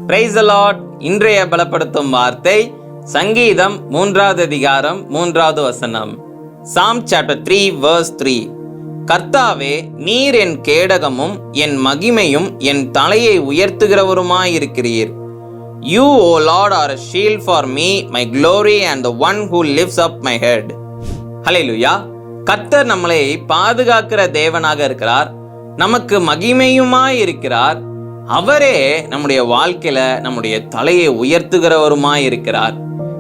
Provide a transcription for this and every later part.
Praise the Lord. இன்றைய பலப்படுத்தும் வார்த்தை சங்கீதம் 3வது அதிகாரம் 3வது வசனம். Psalm chapter 3 verse 3. கர்த்தாவே, நீர் என் கேடகமும் என் மகிமையும் என் தலையை உயர்த்துகிறவருமாயிருக்கிறீர். You, O Lord, are a shield for me, my glory and the one who lifts up my head. ஹல்லேலூயா. கர்த்தர் நம்மளை பாதுகாக்கிற தேவனாக இருக்கிறார், நமக்கு மகிமையுமாய் இருக்கிறார். அவரே நம்முடைய வாழ்க்கையில நம்முடைய தலையை உயர்த்துகிறவருமாய் இருக்கிறார்.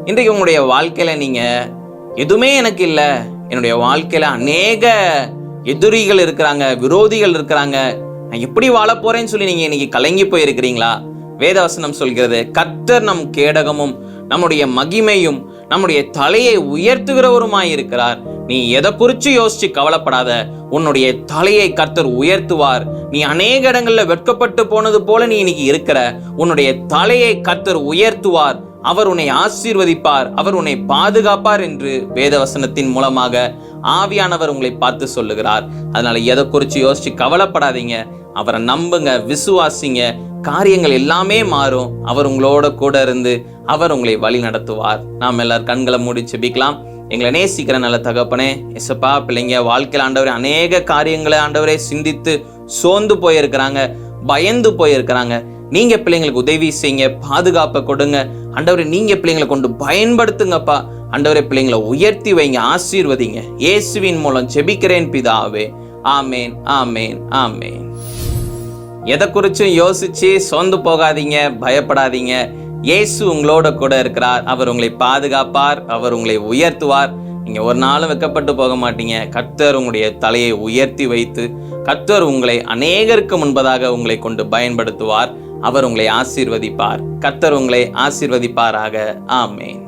இன்றைக்கு உங்களுடைய வாழ்க்கையில நீங்க எதுவுமே எனக்கு இல்லை, என்னுடைய வாழ்க்கையில அநேக எதிரிகள் இருக்கிறாங்க, விரோதிகள் இருக்கிறாங்க, நான் எப்படி வாழ போறேன்னு சொல்லி நீங்க இன்னைக்கு கலங்கி போயிருக்கிறீங்களா? வேதவசனம் சொல்கிறது, கர்த்தர் நம் கேடகமும் நம்முடைய மகிமையும் நம்முடைய தலையை உயர்த்துகிறவருமாய் இருக்கிறார். நீ எதை குறிச்சு யோசிச்சு கவலைப்படாத, உன்னுடைய தலையை கர்த்தர் உயர்த்துவார். நீ அநேக இடங்கள்ல வெட்கப்பட்டு போனது போல நீ இன்னைக்கு இருக்கிற, உன்னுடைய தலையை கர்த்தர் உயர்த்துவார். அவர் உன்னை ஆசீர்வதிப்பார், அவர் உன்னை பாதுகாப்பார் என்று வேதவசனத்தின் மூலமாக ஆவியானவர் உங்களை பார்த்து சொல்லுகிறார். அதனால எதை குறிச்சு யோசிச்சு கவலைப்படாதீங்க, அவரை நம்புங்க, விசுவாசிங்க, காரியங்கள் எல்லாமே மாறும். அவர் உங்களோட கூட இருந்து அவர் உங்களை வழி நடத்துவார். நாம் எல்லாரும் கண்களை மூடி ஜெபிக்கலாம். எங்களை நேசிக்கிற நல்ல தகப்பனே, எசப்பா, பிள்ளைங்க வாழ்க்கையில் ஆண்டவரே அநேக காரியங்களை ஆண்டவரே சிந்தித்து சோர்ந்து போயிருக்கிறாங்க, பயந்து போயிருக்கிறாங்க. நீங்க பிள்ளைங்களுக்கு உதவி செய்யுங்க, பாதுகாப்பை கொடுங்க ஆண்டவரே. நீங்க பிள்ளைங்களை கொண்டு பயன்படுத்துங்கப்பா ஆண்டவரே. பிள்ளைங்களை உயர்த்தி வைங்க, ஆசீர்வதிங்க. இயேசுவின் மூலம் ஜெபிக்கிறேன் பிதாவே. ஆமேன், ஆமேன், ஆமேன். எதை குறிச்சும் யோசிச்சு சோர்ந்து போகாதீங்க, பயப்படாதீங்க. இயேசு உங்களோட கூட இருக்கிறார். அவர் உங்களை பாதுகாப்பார், அவர் உங்களை உயர்த்துவார். நீங்க ஒரு நாளும் வெட்கப்பட்டு போக மாட்டீங்க. கர்த்தர் உங்களுடைய தலையை உயர்த்தி வைத்து கர்த்தர் உங்களை அநேகருக்கு முன்பதாக உங்களை கொண்டு பயன்படுத்துவார். அவர் உங்களை ஆசீர்வதிப்பார். கர்த்தர் உங்களை ஆசீர்வதிப்பாராக. ஆமேன்.